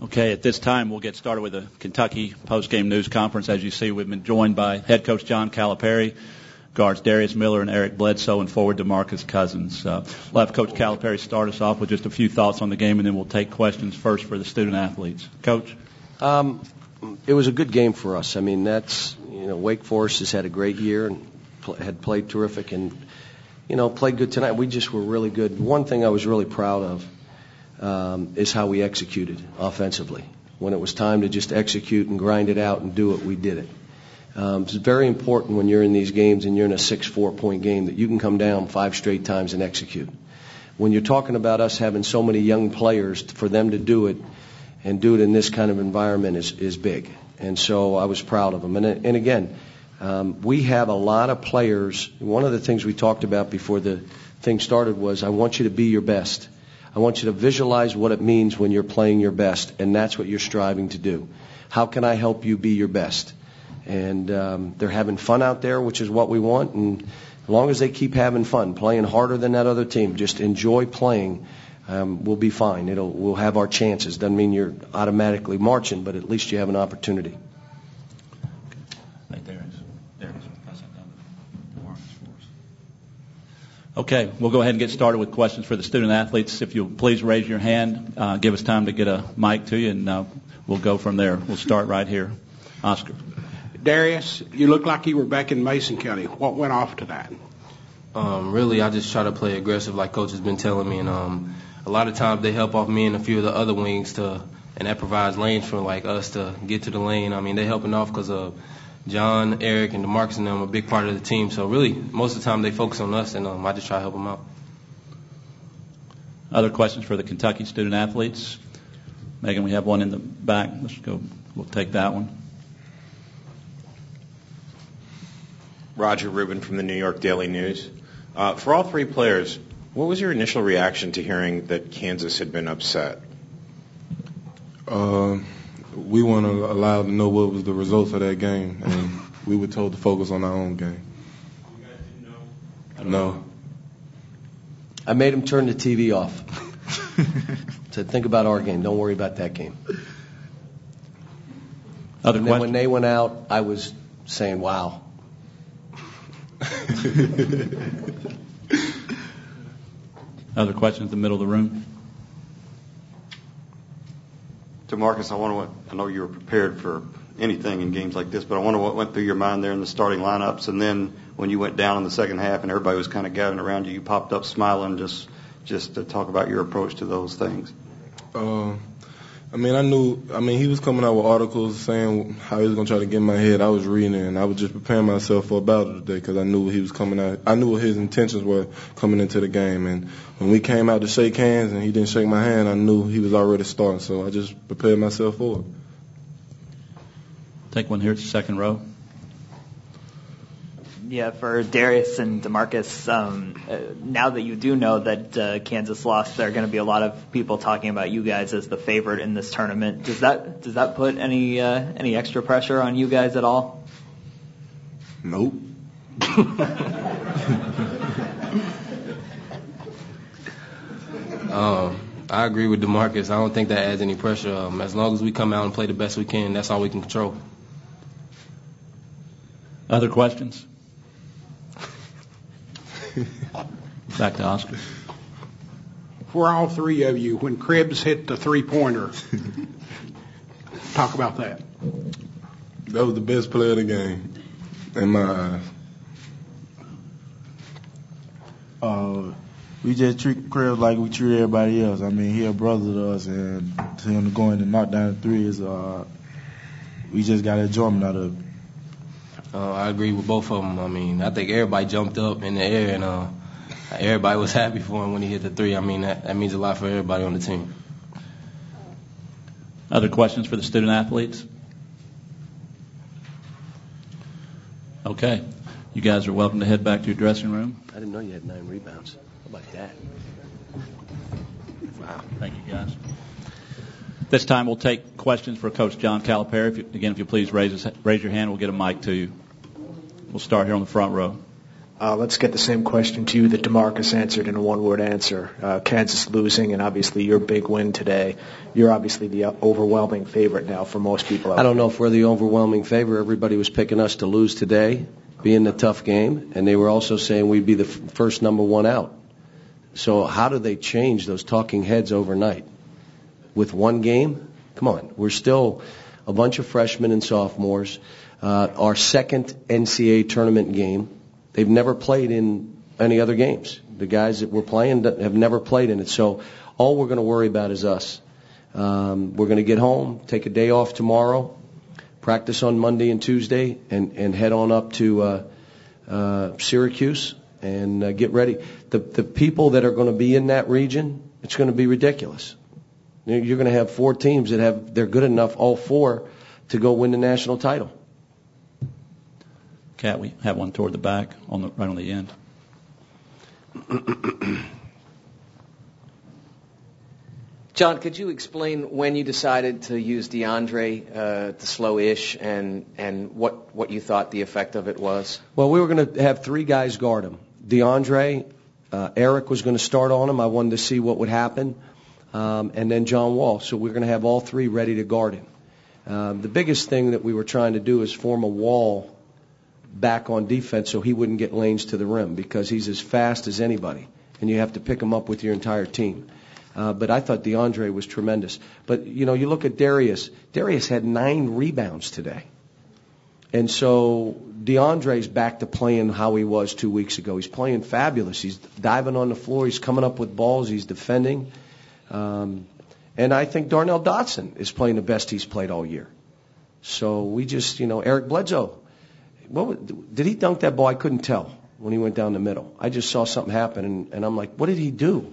Okay, at this time, we'll get started with the Kentucky post-game news conference. As you see, we've been joined by head coach John Calipari, guards Darius Miller and Eric Bledsoe, and forward DeMarcus Cousins. We'll have Coach Calipari start us off with just a few thoughts on the game, and then we'll take questions first for the student-athletes. Coach? It was a good game for us. I mean, Wake Forest has had a great year and had played terrific and, played good tonight. We just were really good. One thing I was really proud of is how we executed offensively. When it was time to just execute and grind it out and do it, we did it. It's very important when you're in these games and you're in a 6-4 point game that you can come down 5 straight times and execute. When you're talking about us having so many young players, for them to do it and do it in this kind of environment is big. And so I was proud of them. And again, we have a lot of players. One of the things we talked about before the thing started was, I want you to be your best. I want you to visualize what it means when you're playing your best, and that's what you're striving to do. How can I help you be your best? And they're having fun out there, which is what we want. And as long as they keep having fun, playing harder than that other team, just enjoy playing, we'll be fine. We'll have our chances. Doesn't mean you're automatically marching, but at least you have an opportunity. Okay, we'll go ahead and get started with questions for the student-athletes. If you'll please raise your hand, give us time to get a mic to you, and we'll go from there. We'll start right here. Oscar. Darius, you look like you were back in Mason County. What went off to that? Really, I just try to play aggressive like Coach has been telling me, and a lot of times they help off me and a few of the other wings and that provides lanes for us to get to the lane. I mean, they're helping off because of John, Eric, and DeMarcus and them are a big part of the team. So really, most of the time they focus on us, and I just try to help them out. Other questions for the Kentucky student-athletes? Megan, we have one in the back. Let's go. We'll take that one. Roger Rubin from the New York Daily News. For all 3 players, what was your initial reaction to hearing that Kansas had been upset? We weren't allowed to know what was the results of that game, and we were told to focus on our own game. You guys didn't know? No. I made him turn the TV off. Said, think about our game. Don't worry about that game. Other and then when they went out, I was saying, wow. Other questions in the middle of the room? DeMarcus, I know you were prepared for anything in games like this, but I wonder what went through your mind there in the starting lineups, and then when you went down in the second half and everybody was kind of gathering around you, you popped up smiling just to talk about your approach to those things. He was coming out with articles saying how he was going to try to get in my head. I was reading it, and I was just preparing myself for a battle today because I knew he was coming out. I knew what his intentions were coming into the game. And when we came out to shake hands and he didn't shake my hand, I knew he was already starting. So I just prepared myself for it. Take one here at the second row. Yeah, for Darius and DeMarcus, now that you do know that Kansas lost, there are going to be a lot of people talking about you guys as the favorite in this tournament. Does that put any extra pressure on you guys at all? Nope. I agree with DeMarcus. I don't think that adds any pressure. As long as we come out and play the best we can, that's all we can control. Other questions? Back to Oscar. For all 3 of you, when Cribbs hit the 3-pointer, talk about that. That was the best player of the game, in my eyes. We just treat Cribbs like we treat everybody else. I mean, he a brother to us, and to him to go in and knock down the 3 is, we just got enjoyment out of it. I agree with both of them. I mean, I think everybody jumped up in the air, and everybody was happy for him when he hit the 3. I mean, that means a lot for everybody on the team. Other questions for the student-athletes? Okay. You guys are welcome to head back to your dressing room. I didn't know you had 9 rebounds. How about that? Wow. Thank you, guys. This time we'll take questions for Coach John Calipari. If you please raise your hand, we'll get a mic to you. We'll start here on the front row. Let's get the same question to you that DeMarcus answered in a one-word answer. Kansas losing, and obviously your big win today. You're obviously the overwhelming favorite now for most people. I don't know if we're the overwhelming favorite. Everybody was picking us to lose today, being the tough game, and they were also saying we'd be the first number one out. So how do they change those talking heads overnight? With one game? Come on. We're still a bunch of freshmen and sophomores. Our second NCAA tournament game. They've never played in any other games. The guys that we're playing have never played in it. So all we're going to worry about is us. We're going to get home, take a day off tomorrow, practice on Monday and Tuesday, and head on up to Syracuse and get ready. The people that are going to be in that region, it's going to be ridiculous. You're going to have 4 teams that they're good enough, all 4, to go win the national title. Kat, we have one toward the back, right on the end. John, could you explain when you decided to use DeAndre, the slow ish, and what you thought the effect of it was? Well, we were going to have 3 guys guard him. DeAndre, Eric was going to start on him. I wanted to see what would happen. And then John Wall. So we're going to have all 3 ready to guard him. The biggest thing that we were trying to do is form a wall back on defense so he wouldn't get lanes to the rim, because he's as fast as anybody, and you have to pick him up with your entire team. But I thought DeAndre was tremendous. But, you look at Darius. Darius had 9 rebounds today. And so DeAndre's back to playing how he was 2 weeks ago. He's playing fabulous. He's diving on the floor. He's coming up with balls. He's defending. And I think Darnell Dotson is playing the best he's played all year. So we just, Eric Bledsoe. Did he dunk that ball? I couldn't tell when he went down the middle. I just saw something happen, and I'm like, what did he do?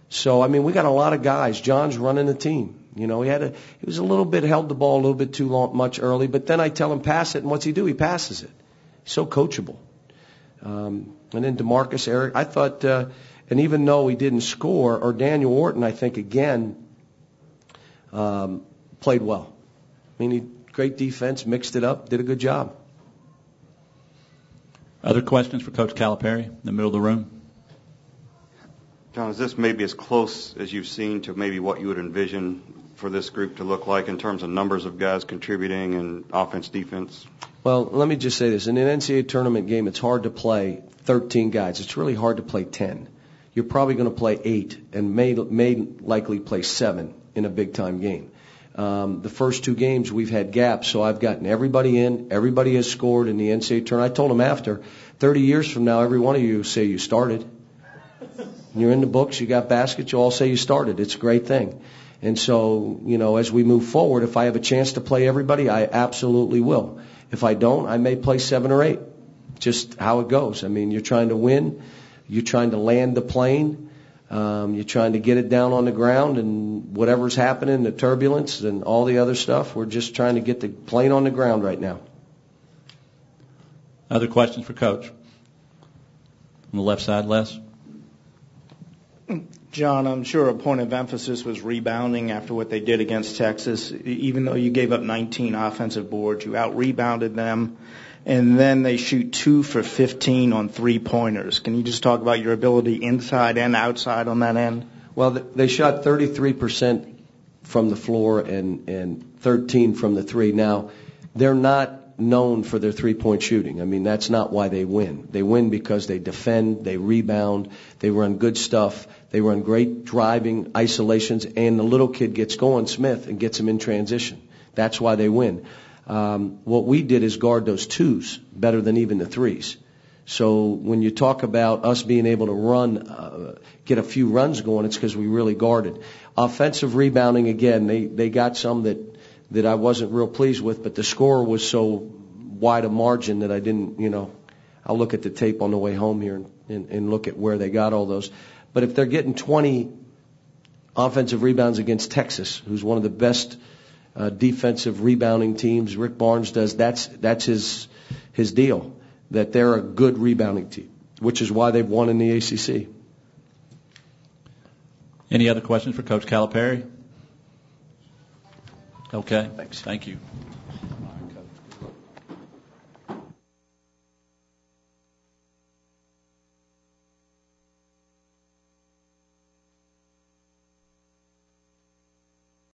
So, we got a lot of guys. John's running the team. He was a little bit, held the ball a little bit too much early, but then I tell him pass it, and what's he do? He passes it. He's so coachable. And then DeMarcus, Eric, I thought, and even though he didn't score, or Daniel Orton, I think, again, played well. Great defense, mixed it up, did a good job. Other questions for Coach Calipari in the middle of the room? John, is this maybe as close as you've seen to maybe what you would envision for this group to look like in terms of numbers of guys contributing and offense, defense? Well, let me just say this. In an NCAA tournament game, it's hard to play 13 guys. It's really hard to play 10. You're probably going to play 8 and may likely play 7 in a big-time game. The first 2 games, we've had gaps, so I've gotten everybody in. Everybody has scored in the NCAA tournament. I told them after, 30 years from now, every one of you say you started. You're in the books, you got baskets, you all say you started. It's a great thing. And so, as we move forward, if I have a chance to play everybody, I absolutely will. If I don't, I may play 7 or 8. Just how it goes. You're trying to win. You're trying to land the plane. You're trying to get it down on the ground, and whatever's happening, the turbulence and all the other stuff, we're just trying to get the plane on the ground right now. Other questions for Coach? On the left side, Les? John, I'm sure a point of emphasis was rebounding after what they did against Texas. Even though you gave up 19 offensive boards, you out-rebounded them. And then they shoot 2 for 15 on 3-pointers. Can you just talk about your ability inside and outside on that end? Well, they shot 33% from the floor and 13 from the 3. Now, they're not known for their 3-point shooting. That's not why they win. They win because they defend, they rebound, they run good stuff, they run great driving isolations, and the little kid gets going, Smith, and gets him in transition. That's why they win. What we did is guard those 2s better than even the 3s. So when you talk about us being able to run, get a few runs going, it's because we really guarded. Offensive rebounding, again, they got some that I wasn't real pleased with, but the score was so wide a margin that I didn't, I'll look at the tape on the way home here and look at where they got all those. But if they're getting 20 offensive rebounds against Texas, who's one of the best defensive rebounding teams Rick Barnes does, that's his deal, that they're a good rebounding team, which is why they've won in the ACC. Any other questions for Coach Calipari? Okay. Thanks. Thank you.